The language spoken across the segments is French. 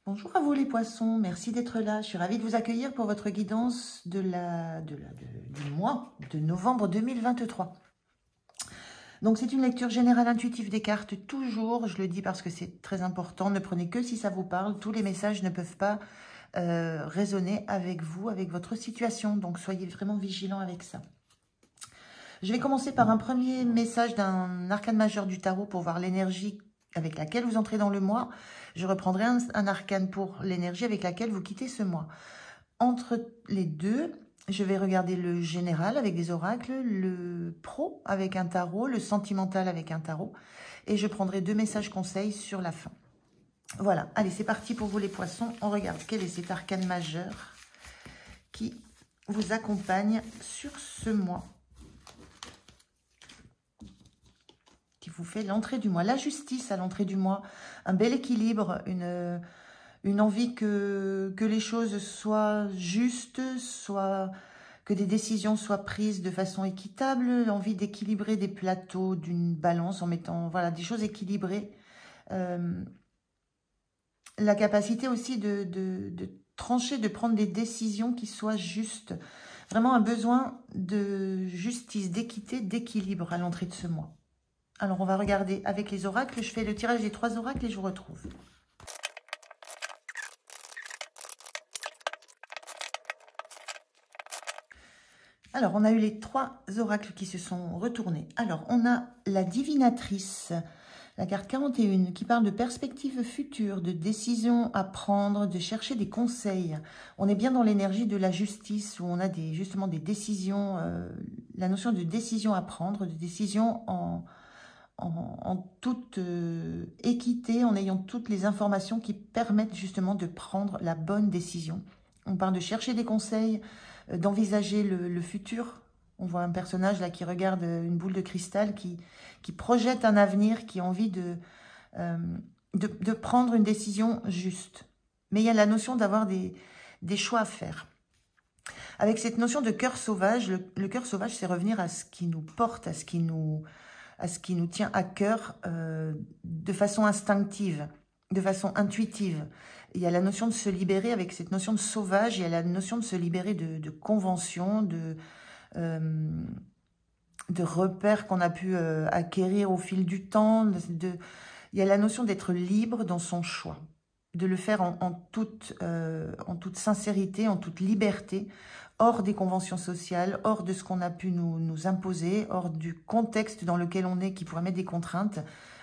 Bonjour à vous les poissons, merci d'être là. Je suis ravie de vous accueillir pour votre guidance du mois de novembre 2023. Donc c'est une lecture générale intuitive des cartes, toujours, je le dis parce que c'est très important, ne prenez que si ça vous parle, tous les messages ne peuvent pas résonner avec vous, avec votre situation, donc soyez vraiment vigilants avec ça. Je vais commencer par un premier message d'un arcane majeur du tarot pour voir l'énergie avec laquelle vous entrez dans le mois. Je reprendrai un arcane pour l'énergie avec laquelle vous quittez ce mois. Entre les deux, je vais regarder le général avec des oracles, le pro avec un tarot, le sentimental avec un tarot. Et je prendrai 2 messages conseils sur la fin. Voilà, allez, c'est parti pour vous les poissons. On regarde quel est cet arcane majeur qui vous accompagne sur ce mois, qui vous fait l'entrée du mois. La justice à l'entrée du mois, un bel équilibre, une envie que les choses soient justes, que des décisions soient prises de façon équitable, l'envie d'équilibrer des plateaux d'une balance en mettant voilà, des choses équilibrées. La capacité aussi de trancher, de prendre des décisions qui soient justes. Vraiment un besoin de justice, d'équité, d'équilibre à l'entrée de ce mois. Alors, on va regarder avec les oracles. Je fais le tirage des 3 oracles et je vous retrouve. Alors, on a eu les 3 oracles qui se sont retournés. Alors, on a la divinatrice, la carte 41, qui parle de perspectives futures, de décisions à prendre, de chercher des conseils. On est bien dans l'énergie de la justice, où on a justement des décisions, la notion de décision à prendre, de décision en toute équité, en ayant toutes les informations qui permettent justement de prendre la bonne décision. On parle de chercher des conseils, d'envisager le futur. On voit un personnage là qui regarde une boule de cristal, qui projette un avenir, qui a envie de prendre une décision juste. Mais il y a la notion d'avoir des choix à faire. Avec cette notion de cœur sauvage, le cœur sauvage, c'est revenir à ce qui nous porte, à ce qui nous tient à cœur de façon instinctive, de façon intuitive. Il y a la notion de se libérer avec cette notion de sauvage, il y a la notion de se libérer de conventions, de repères qu'on a pu acquérir au fil du temps. Il y a la notion d'être libre dans son choix, de le faire en toute sincérité, en toute liberté, hors des conventions sociales, hors de ce qu'on a pu nous imposer, hors du contexte dans lequel on est qui pourrait mettre des contraintes.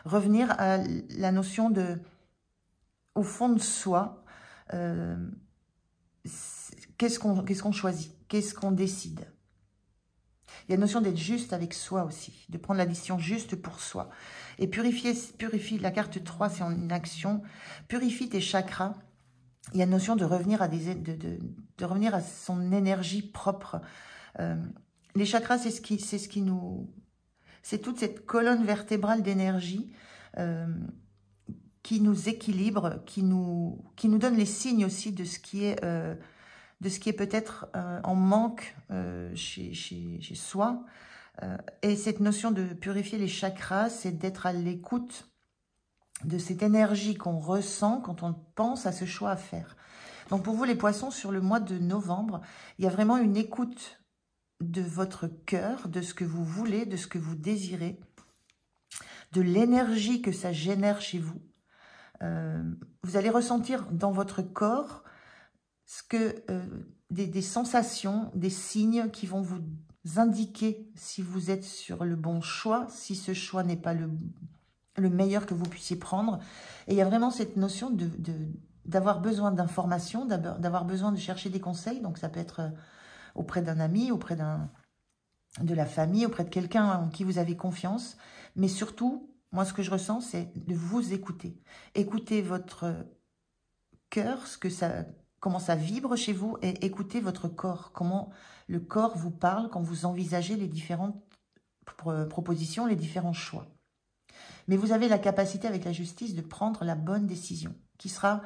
Revenir à la notion au fond de soi, qu'est-ce qu'on choisit, qu'est-ce qu'on décide. Il y a la notion d'être juste avec soi aussi, de prendre la décision juste pour soi. Et purifie, la carte 3, c'est en une action, purifie tes chakras. Il y a une notion de revenir de revenir à son énergie propre. Les chakras, c'est toute cette colonne vertébrale d'énergie qui nous équilibre, qui nous donne les signes aussi de ce qui est peut-être en manque chez soi. Et cette notion de purifier les chakras, c'est d'être à l'écoute de cette énergie qu'on ressent quand on pense à ce choix à faire. Donc pour vous les poissons, sur le mois de novembre, il y a vraiment une écoute de votre cœur, de ce que vous voulez, de ce que vous désirez, de l'énergie que ça génère chez vous. Vous allez ressentir dans votre corps des sensations, des signes qui vont vous indiquer si vous êtes sur le bon choix, si ce choix n'est pas le meilleur que vous puissiez prendre. Et il y a vraiment cette notion d'avoir besoin d'informations, d'avoir besoin de chercher des conseils. Donc ça peut être auprès d'un ami, auprès de la famille, auprès de quelqu'un en qui vous avez confiance. Mais surtout, moi ce que je ressens, c'est de vous écouter. Écoutez votre cœur, comment ça vibre chez vous, et écoutez votre corps, comment le corps vous parle quand vous envisagez les différentes propositions, les différents choix. Mais vous avez la capacité avec la justice de prendre la bonne décision, qui sera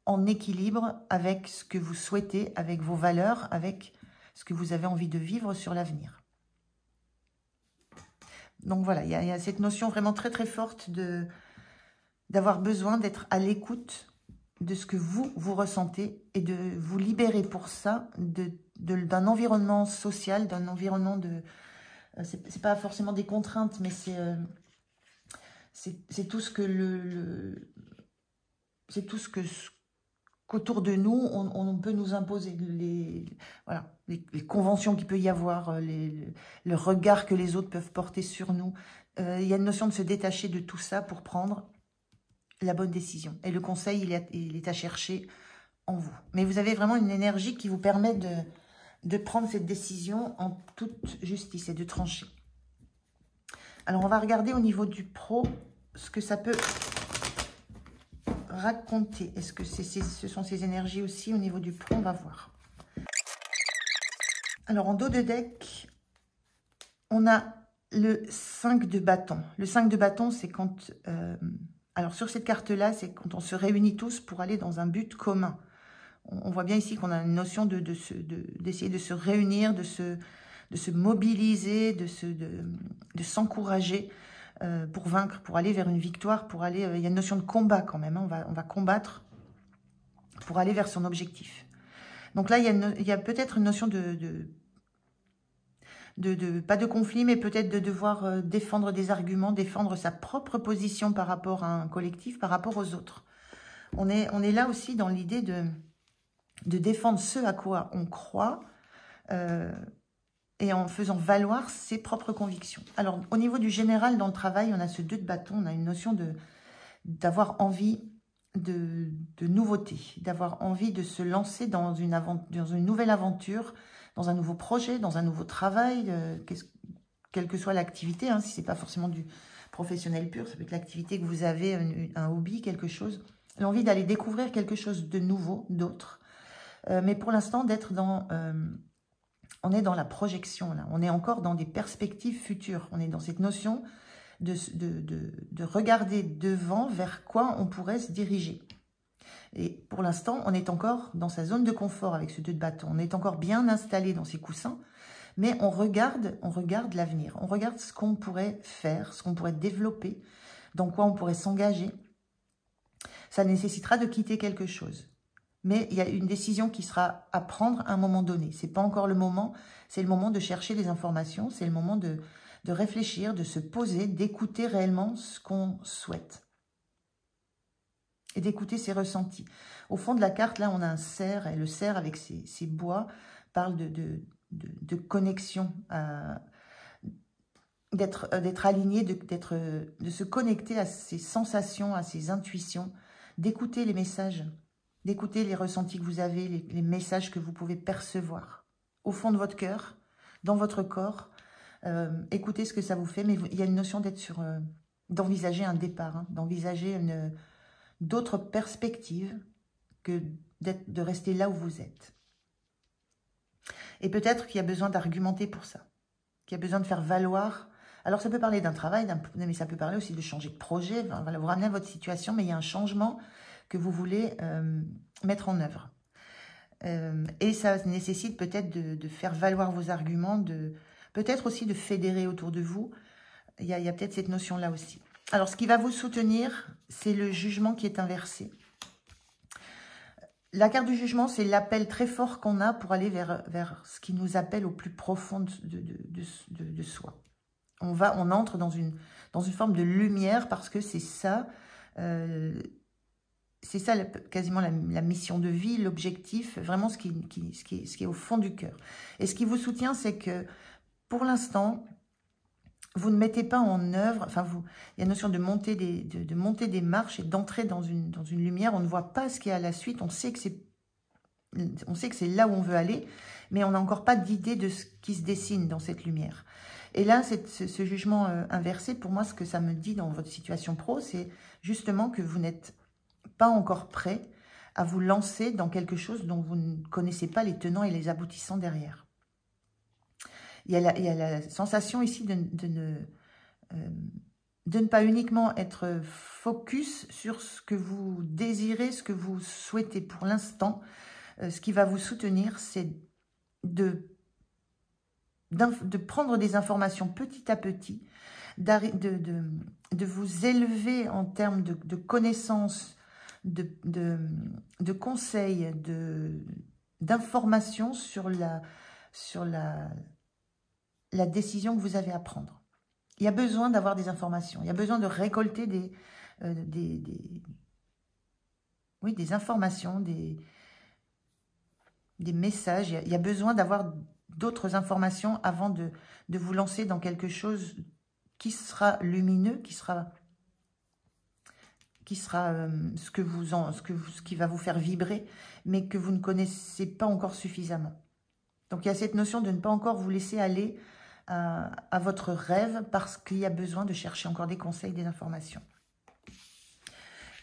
en équilibre avec ce que vous souhaitez, avec vos valeurs, avec ce que vous avez envie de vivre sur l'avenir. Donc voilà, il y a cette notion vraiment très très forte d'avoir besoin d'être à l'écoute de ce que vous ressentez et de vous libérer pour ça d'un environnement social, d'un environnement de... c'est pas forcément des contraintes, mais c'est tout ce que c'est tout ce qu'autour de nous, on peut nous imposer. Voilà, les conventions qu'il peut y avoir, le regard que les autres peuvent porter sur nous. Il y a une notion de se détacher de tout ça pour prendre la bonne décision. Et le conseil, il est à chercher en vous. Mais vous avez vraiment une énergie qui vous permet de prendre cette décision en toute justice et de trancher. Alors, on va regarder au niveau du pro ce que ça peut raconter. Est-ce que ce sont ces énergies aussi au niveau du pro? On va voir. Alors, en dos de deck, on a le 5 de bâton. Le 5 de bâton, c'est quand... alors, sur cette carte-là, c'est quand on se réunit tous pour aller dans un but commun. On voit bien ici qu'on a une notion d'essayer de se réunir, de se mobiliser, de s'encourager pour vaincre, pour aller vers une victoire, pour aller... il y a une notion de combat quand même, hein, on va combattre pour aller vers son objectif. Donc là, il y a peut-être une notion pas de conflit, mais peut-être de devoir défendre des arguments, défendre sa propre position par rapport à un collectif, par rapport aux autres. On est là aussi dans l'idée de défendre ce à quoi on croit et en faisant valoir ses propres convictions. Alors, au niveau du général dans le travail, on a ce 2 de bâton, on a une notion d'avoir envie de nouveauté, d'avoir envie de se lancer dans une nouvelle aventure, dans un nouveau projet, dans un nouveau travail, quelle que soit l'activité, hein, si ce n'est pas forcément du professionnel pur, ça peut être l'activité que vous avez, un hobby, quelque chose, l'envie d'aller découvrir quelque chose de nouveau, d'autre. Mais pour l'instant, on est dans la projection, là. On est encore dans des perspectives futures. On est dans cette notion de regarder devant vers quoi on pourrait se diriger. Et pour l'instant, on est encore dans sa zone de confort avec ce 2 de bâton. On est encore bien installé dans ses coussins, mais on regarde l'avenir. On regarde ce qu'on pourrait faire, ce qu'on pourrait développer, dans quoi on pourrait s'engager. Ça nécessitera de quitter quelque chose. Mais il y a une décision qui sera à prendre à un moment donné. Ce n'est pas encore le moment, c'est le moment de chercher les informations, c'est le moment de réfléchir, de se poser, d'écouter réellement ce qu'on souhaite. Et d'écouter ses ressentis. Au fond de la carte, là, on a un cerf, et le cerf avec ses bois parle de connexion, d'être aligné, de se connecter à ses sensations, à ses intuitions, d'écouter les messages, d'écouter les ressentis que vous avez, les messages que vous pouvez percevoir au fond de votre cœur, dans votre corps. Écoutez ce que ça vous fait, mais il y a une notion d'envisager un départ, hein, d'envisager d'autres perspectives que de rester là où vous êtes. Et peut-être qu'il y a besoin d'argumenter pour ça, qu'il y a besoin de faire valoir. Alors ça peut parler d'un travail, mais ça peut parler aussi de changer de projet, voilà, vous ramenez à votre situation, mais il y a un changement que vous voulez mettre en œuvre. Et ça nécessite peut-être de faire valoir vos arguments, peut-être aussi de fédérer autour de vous. Il y a peut-être cette notion-là aussi. Alors, ce qui va vous soutenir, c'est le jugement qui est inversé. La carte du jugement, c'est l'appel très fort qu'on a pour aller vers ce qui nous appelle au plus profond de soi. On entre dans une forme de lumière parce que c'est ça... c'est ça quasiment la mission de vie, l'objectif, vraiment ce qui est au fond du cœur. Et ce qui vous soutient, c'est que pour l'instant, vous ne mettez pas en œuvre, enfin il y a une notion de monter des marches et d'entrer dans une lumière. On ne voit pas ce qu'il y a à la suite, on sait que c'est là où on veut aller, mais on n'a encore pas d'idée de ce qui se dessine dans cette lumière. Et là, ce jugement inversé, pour moi, ce que ça me dit dans votre situation pro, c'est justement que vous n'êtes pas encore prêt à vous lancer dans quelque chose dont vous ne connaissez pas les tenants et les aboutissants derrière. Il y a la sensation ici de ne pas uniquement être focus sur ce que vous désirez, ce que vous souhaitez pour l'instant. Ce qui va vous soutenir, c'est de prendre des informations petit à petit, de vous élever en termes de connaissances, de conseils, d'informations sur la décision que vous avez à prendre. Il y a besoin d'avoir des informations. Il y a besoin de récolter des informations, des messages. Il y a besoin d'avoir d'autres informations avant de vous lancer dans quelque chose qui sera lumineux, qui sera ce qui va vous faire vibrer, mais que vous ne connaissez pas encore suffisamment. Donc il y a cette notion de ne pas encore vous laisser aller à votre rêve, parce qu'il y a besoin de chercher encore des conseils, des informations.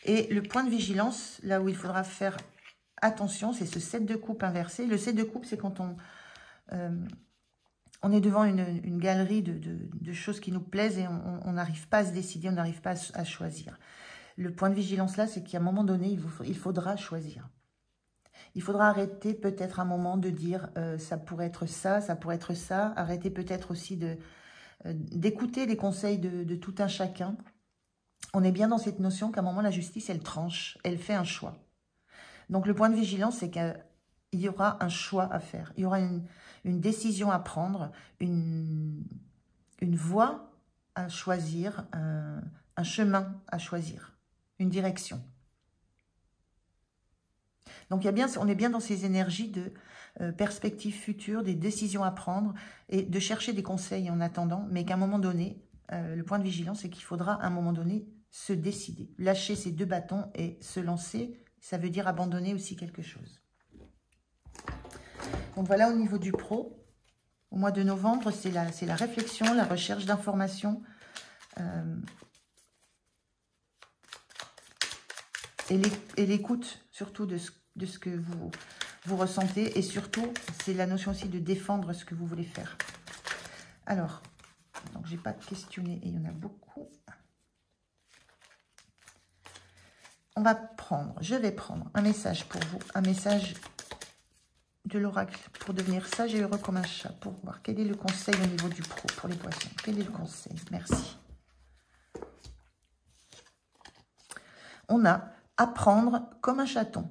Et le point de vigilance, là où il faudra faire attention, c'est ce 7 de coupe inversé. Le 7 de coupe, c'est quand on est devant une galerie de choses qui nous plaisent et on n'arrive pas à se décider, on n'arrive pas à choisir. Le point de vigilance là, c'est qu'à un moment donné, il faudra choisir. Il faudra arrêter peut-être un moment de dire ça pourrait être ça, ça pourrait être ça. Arrêter peut-être aussi d'écouter les conseils de tout un chacun. On est bien dans cette notion qu'à un moment, la justice, elle tranche, elle fait un choix. Donc le point de vigilance, c'est qu'il y aura un choix à faire. Il y aura une décision à prendre, une voie à choisir, un chemin à choisir, une direction. Donc on est bien dans ces énergies de perspectives futures, des décisions à prendre et de chercher des conseils en attendant, mais qu'à un moment donné, le point de vigilance, c'est qu'il faudra à un moment donné se décider, lâcher ces 2 bâtons et se lancer. Ça veut dire abandonner aussi quelque chose. Donc voilà au niveau du pro. Au mois de novembre, c'est la réflexion, la recherche d'informations. Et l'écoute surtout de ce que vous ressentez. Et surtout, c'est la notion aussi de défendre ce que vous voulez faire. Alors, donc j'ai pas questionné et il y en a beaucoup. Je vais prendre un message pour vous, un message de l'oracle pour devenir sage et heureux comme un chat, pour voir quel est le conseil au niveau du pro pour les poissons. Quel est le conseil? Merci. On a apprendre comme un chaton.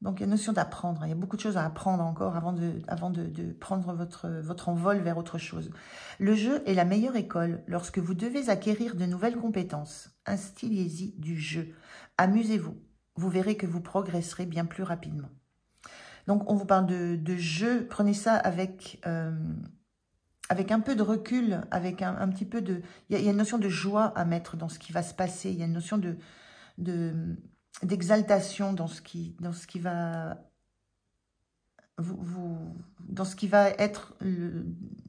Donc, il y a une notion d'apprendre. Il y a beaucoup de choses à apprendre encore avant de prendre votre envol vers autre chose. Le jeu est la meilleure école lorsque vous devez acquérir de nouvelles compétences. Instillez-y du jeu. Amusez-vous. Vous verrez que vous progresserez bien plus rapidement. Donc, on vous parle de jeu. Prenez ça avec un peu de recul, avec un petit peu de... Il y a une notion de joie à mettre dans ce qui va se passer. Il y a une notion d'exaltation dans ce qui va dans ce qui va être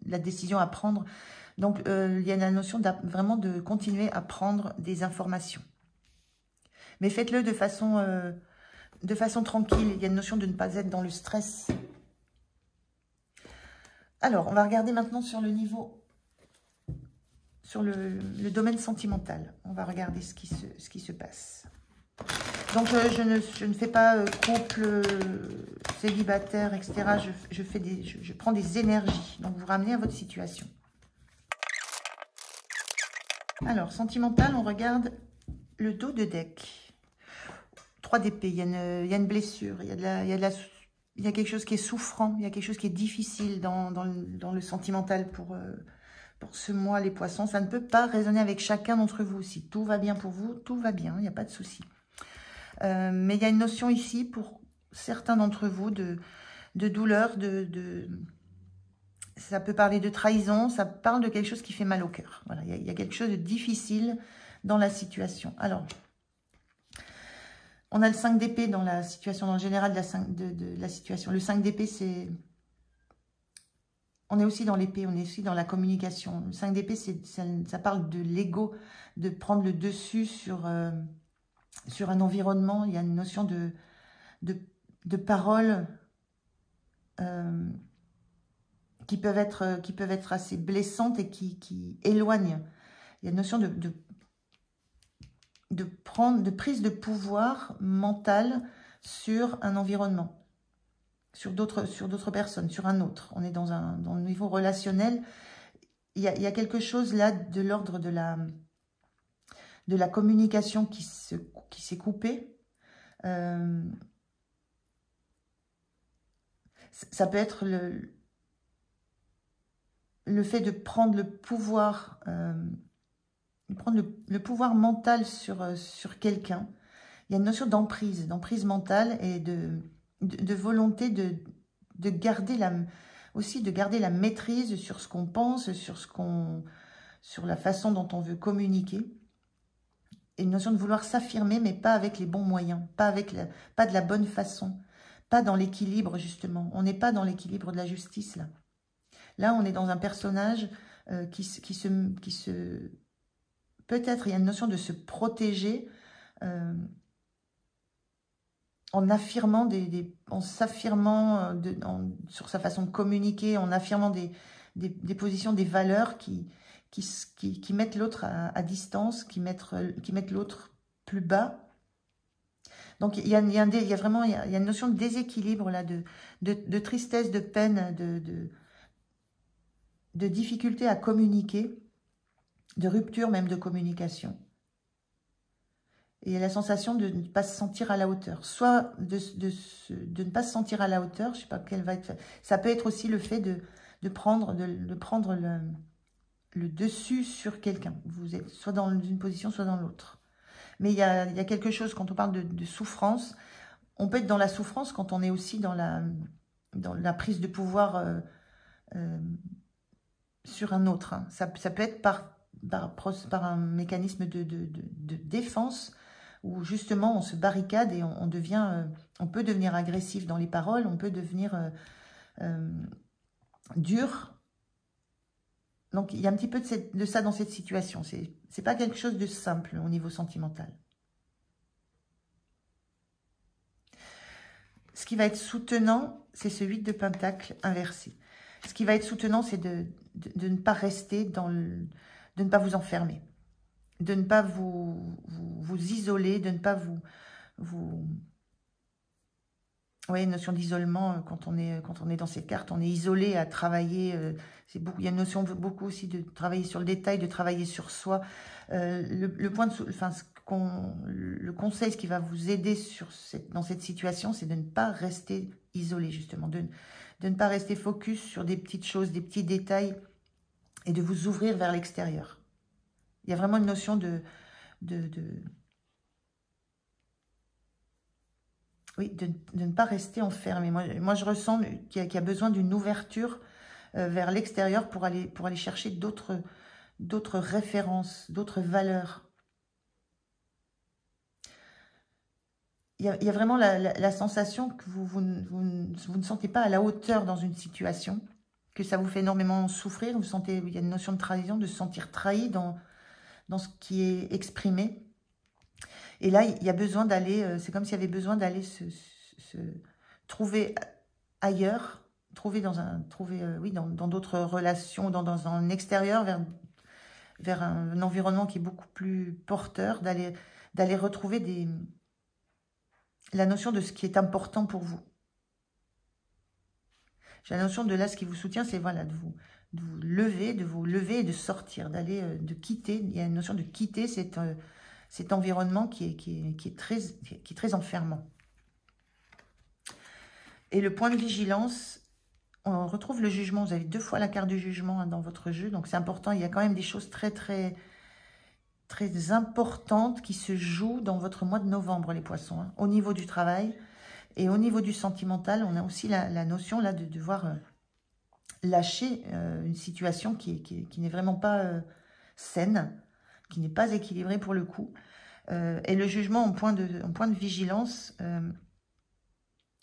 la décision à prendre. Donc il y a la notion vraiment de continuer à prendre des informations, mais faites-le de façon tranquille. Il y a une notion de ne pas être dans le stress. Alors on va regarder maintenant sur le niveau, sur le domaine sentimental. On va regarder ce qui se passe. Donc, je ne fais pas couple, célibataire, etc. Je prends des énergies. Donc, vous ramenez à votre situation. Alors, sentimental, on regarde le dos de deck. 3 d'épée, il y a une blessure, il y a quelque chose qui est souffrant, il y a quelque chose qui est difficile dans le sentimental pour ce mois, les poissons. Ça ne peut pas résonner avec chacun d'entre vous. Si tout va bien pour vous, tout va bien, il n'y a pas de souci. Mais il y a une notion ici pour certains d'entre vous de douleur, ça peut parler de trahison, ça parle de quelque chose qui fait mal au cœur. Voilà, il y a quelque chose de difficile dans la situation. Alors, on a le 5 d'épée dans la situation, dans le général de la situation. Le 5 d'épée, c'est... On est aussi dans l'épée, on est aussi dans la communication. Le 5 d'épée, ça parle de l'ego, de prendre le dessus sur un environnement. Il y a une notion de paroles qui peuvent être assez blessantes et qui éloignent. Il y a une notion de prise de pouvoir mental sur un environnement, sur d'autres personnes, sur un autre. On est dans le niveau relationnel. Il y a quelque chose là de l'ordre de la communication qui s'est coupée. Ça peut être le fait de prendre le pouvoir, le pouvoir mental sur quelqu'un. Il y a une notion d'emprise mentale et de volonté de garder aussi de garder la maîtrise sur ce qu'on pense, sur la façon dont on veut communiquer. Et une notion de vouloir s'affirmer, mais pas avec les bons moyens, pas de la bonne façon, pas dans l'équilibre, justement. On n'est pas dans l'équilibre de la justice, là. Là, on est dans un personnage qui se... Peut-être, il y a une notion de se protéger en affirmant en s'affirmant sur sa façon de communiquer, en affirmant des positions, des valeurs qui mettent l'autre à distance, qui mettent l'autre plus bas. Donc, il y a une notion de déséquilibre, là, de tristesse, de peine, de difficulté à communiquer, de rupture même de communication. Et il y a la sensation de ne pas se sentir à la hauteur. Soit de ne pas se sentir à la hauteur, je ne sais pas quelle va être... Ça peut être aussi le fait de prendre le dessus sur quelqu'un. Vous êtes soit dans une position, soit dans l'autre. Mais il y a quelque chose, quand on parle de souffrance, on peut être dans la souffrance quand on est aussi dans la prise de pouvoir sur un autre. Hein. Ça peut être par un mécanisme de défense où justement on se barricade et on peut devenir agressif dans les paroles, on peut devenir dur. Donc, il y a un petit peu de ça dans cette situation. C'est pas quelque chose de simple au niveau sentimental. Ce qui va être soutenant, c'est ce 8 de Pentacle inversé. Ce qui va être soutenant, c'est de ne pas rester de ne pas vous enfermer, de ne pas vous isoler, de ne pas vous oui, une notion d'isolement, quand on est dans cette carte, on est isolé à travailler. Il y a une notion beaucoup aussi de travailler sur le détail, de travailler sur soi. Le conseil, ce qui va vous aider dans cette situation, c'est de ne pas rester isolé, justement, de ne pas rester focus sur des petites choses, des petits détails, et de vous ouvrir vers l'extérieur. Il y a vraiment une notion oui, de ne pas rester enfermé. Moi, je ressens qu'il y a besoin d'une ouverture vers l'extérieur pour aller chercher d'autres références, d'autres valeurs. Il y a vraiment la sensation que vous ne sentez pas à la hauteur dans une situation, que ça vous fait énormément souffrir. Il y a une notion de trahison, de se sentir trahi dans ce qui est exprimé. Et là, il y a besoin d'aller, c'est comme s'il y avait besoin d'aller se trouver ailleurs, trouver dans d'autres relations, dans un extérieur, vers un environnement qui est beaucoup plus porteur, d'aller retrouver la notion de ce qui est important pour vous. J'ai la notion de là, ce qui vous soutient, c'est voilà, de vous lever et de sortir, de quitter. Il y a une notion de quitter cet environnement qui est très enfermant. Et le point de vigilance, on retrouve le jugement. Vous avez 2 fois la carte du jugement dans votre jeu, donc c'est important. Il y a quand même des choses très, très, très importantes qui se jouent dans votre mois de novembre, les poissons, hein, au niveau du travail et au niveau du sentimental. On a aussi la notion là de devoir lâcher une situation qui n'est vraiment pas saine, qui n'est pas équilibrée pour le coup. Et le jugement en point de vigilance,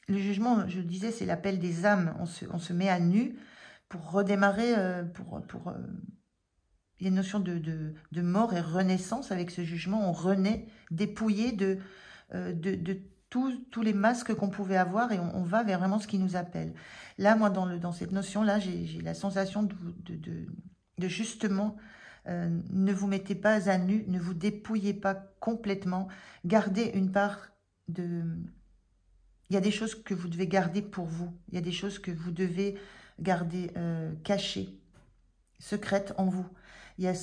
le jugement, je le disais, c'est l'appel des âmes. On se met à nu pour redémarrer, il y a une notion de mort et renaissance avec ce jugement. On renaît dépouillé de tous les masques qu'on pouvait avoir et on va vers vraiment ce qui nous appelle. Là, moi, dans cette notion-là, j'ai la sensation de justement... ne vous mettez pas à nu, ne vous dépouillez pas complètement, gardez une part de... Il y a des choses que vous devez garder pour vous, il y a des choses que vous devez garder cachées, secrètes en vous. Il y a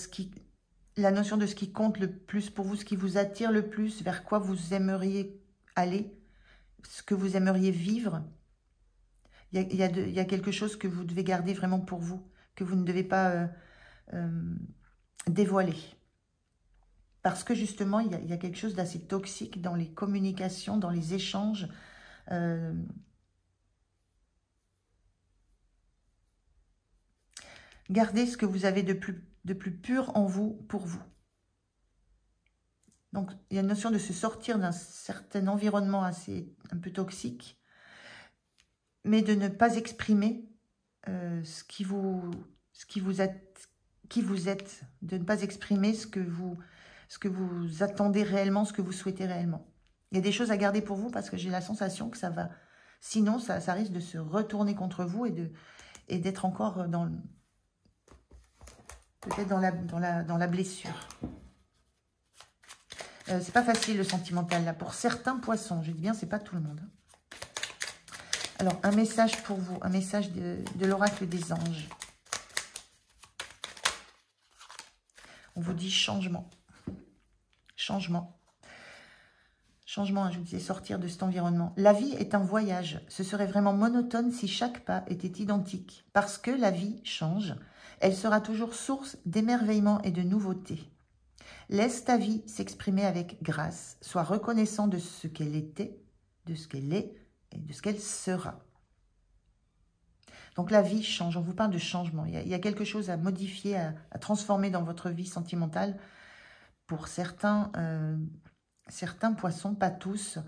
la notion de ce qui compte le plus pour vous, ce qui vous attire le plus, vers quoi vous aimeriez aller, ce que vous aimeriez vivre. Il y a quelque chose que vous devez garder vraiment pour vous, que vous ne devez pas dévoiler. Parce que justement, il y a quelque chose d'assez toxique dans les communications, dans les échanges. Gardez ce que vous avez de plus pur en vous, pour vous. Donc, il y a une notion de se sortir d'un certain environnement un peu toxique, mais de ne pas exprimer qui vous êtes, de ne pas exprimer ce que vous attendez réellement, ce que vous souhaitez réellement. Il y a des choses à garder pour vous parce que j'ai la sensation que ça va, sinon ça risque de se retourner contre vous et d'être encore peut-être dans la blessure. C'est pas facile le sentimental là. Pour certains poissons, je dis bien, c'est pas tout le monde. Alors, un message pour vous, un message de l'oracle des anges. On vous dit changement. Changement. Changement, je vous disais, sortir de cet environnement. La vie est un voyage. Ce serait vraiment monotone si chaque pas était identique. Parce que la vie change, elle sera toujours source d'émerveillement et de nouveauté. Laisse ta vie s'exprimer avec grâce. Sois reconnaissant de ce qu'elle était, de ce qu'elle est et de ce qu'elle sera. Donc la vie change, on vous parle de changement. Il y a quelque chose à modifier, à transformer dans votre vie sentimentale. Pour certains poissons, pas tous.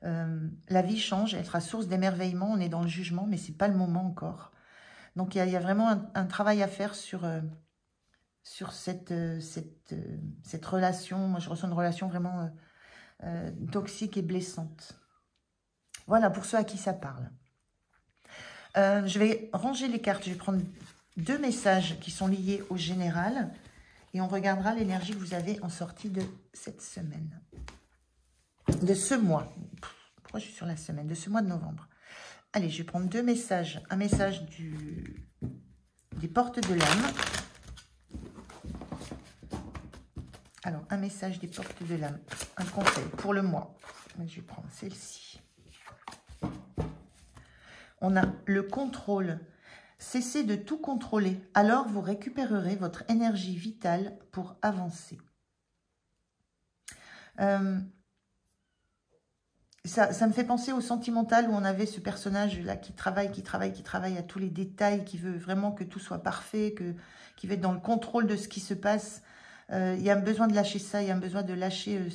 La vie change, elle sera source d'émerveillement. On est dans le jugement, mais ce n'est pas le moment encore. Donc il y a vraiment un travail à faire sur cette relation. Moi, je ressens une relation vraiment toxique et blessante. Voilà, pour ceux à qui ça parle. Je vais ranger les cartes. Je vais prendre 2 messages qui sont liés au général. Et on regardera l'énergie que vous avez en sortie de cette semaine. De ce mois. Pourquoi je suis sur la semaine? De ce mois de novembre. Allez, je vais prendre 2 messages. Un message des portes de l'âme. Alors, un message des portes de l'âme. Un conseil pour le mois. Je vais prendre celle-ci. On a le contrôle. Cessez de tout contrôler. Alors, vous récupérerez votre énergie vitale pour avancer. Ça me fait penser au sentimental où on avait ce personnage-là qui travaille à tous les détails, qui veut vraiment que tout soit parfait, qui veut être dans le contrôle de ce qui se passe. Il y a un besoin de lâcher ça, il y a un besoin de lâcher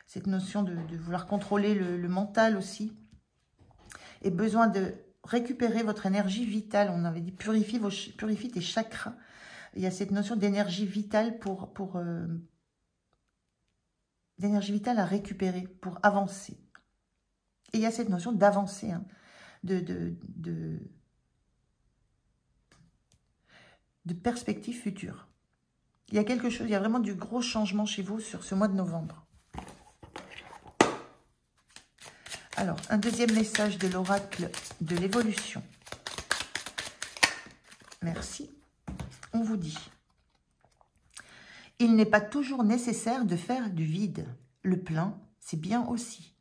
cette notion de vouloir contrôler le mental aussi. Et besoin de récupérer votre énergie vitale. On avait dit purifie tes chakras. Il y a cette notion d'énergie vitale d'énergie vitale à récupérer pour avancer. Et il y a cette notion d'avancer, hein, de perspective future. Il y a quelque chose, il y a vraiment du gros changement chez vous sur ce mois de novembre. Alors, un deuxième message de l'oracle de l'évolution. Merci. On vous dit. Il n'est pas toujours nécessaire de faire du vide. Le plein, c'est bien aussi.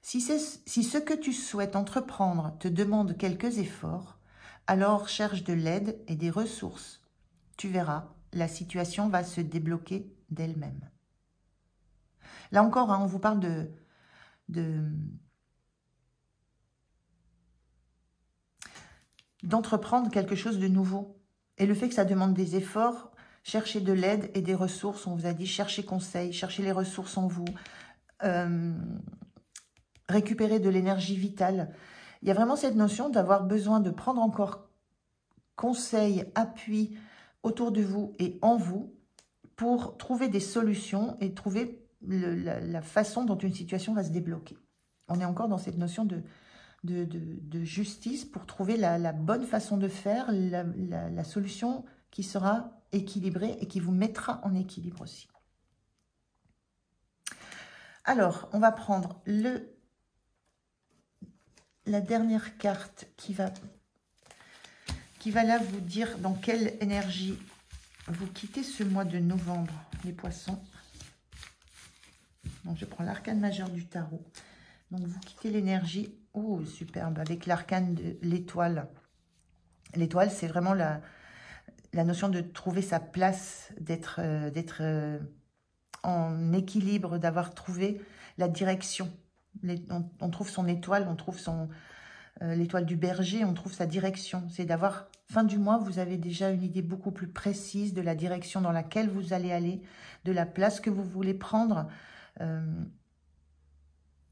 Si ce que tu souhaites entreprendre te demande quelques efforts, alors cherche de l'aide et des ressources. Tu verras, la situation va se débloquer d'elle-même. Là encore, hein, on vous parle d'entreprendre quelque chose de nouveau. Et le fait que ça demande des efforts, chercher de l'aide et des ressources, on vous a dit chercher conseil, chercher les ressources en vous, récupérer de l'énergie vitale. Il y a vraiment cette notion d'avoir besoin de prendre encore conseil, appui autour de vous et en vous pour trouver des solutions et trouver la façon dont une situation va se débloquer. On est encore dans cette notion de justice pour trouver la bonne façon de faire, la solution qui sera équilibrée et qui vous mettra en équilibre aussi. Alors, on va prendre la dernière carte qui va là vous dire dans quelle énergie vous quittez ce mois de novembre, les poissons. Donc, je prends l'arcane majeur du tarot. Donc, vous quittez l'énergie. Oh, superbe. Avec l'arcane de l'étoile. L'étoile, c'est vraiment la notion de trouver sa place, d'être en équilibre, d'avoir trouvé la direction. On trouve son étoile, on trouve l'étoile du berger, on trouve sa direction. C'est d'avoir, fin du mois, vous avez déjà une idée beaucoup plus précise de la direction dans laquelle vous allez aller, de la place que vous voulez prendre. Et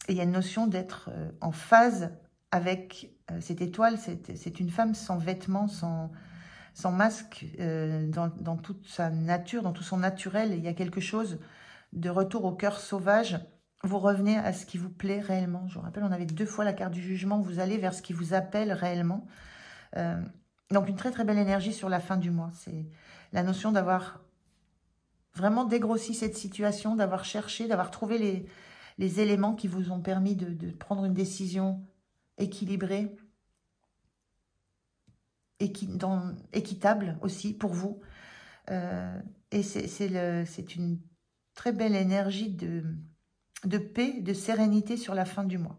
il y a une notion d'être en phase avec cette étoile. C'est une femme sans vêtements, sans masque, dans toute sa nature, dans tout son naturel. Il y a quelque chose de retour au cœur sauvage. Vous revenez à ce qui vous plaît réellement. Je vous rappelle, on avait 2 fois la carte du jugement. Vous allez vers ce qui vous appelle réellement. Donc, une très, très belle énergie sur la fin du mois. C'est la notion d'avoir vraiment dégrossi cette situation, d'avoir cherché, d'avoir trouvé les éléments qui vous ont permis de prendre une décision équilibrée, équitable aussi pour vous. Et c'est une très belle énergie de paix, de sérénité sur la fin du mois.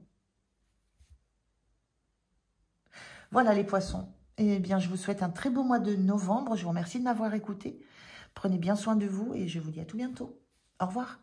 Voilà les poissons. Eh bien, je vous souhaite un très beau mois de novembre. Je vous remercie de m'avoir écouté. Prenez bien soin de vous et je vous dis à tout bientôt. Au revoir.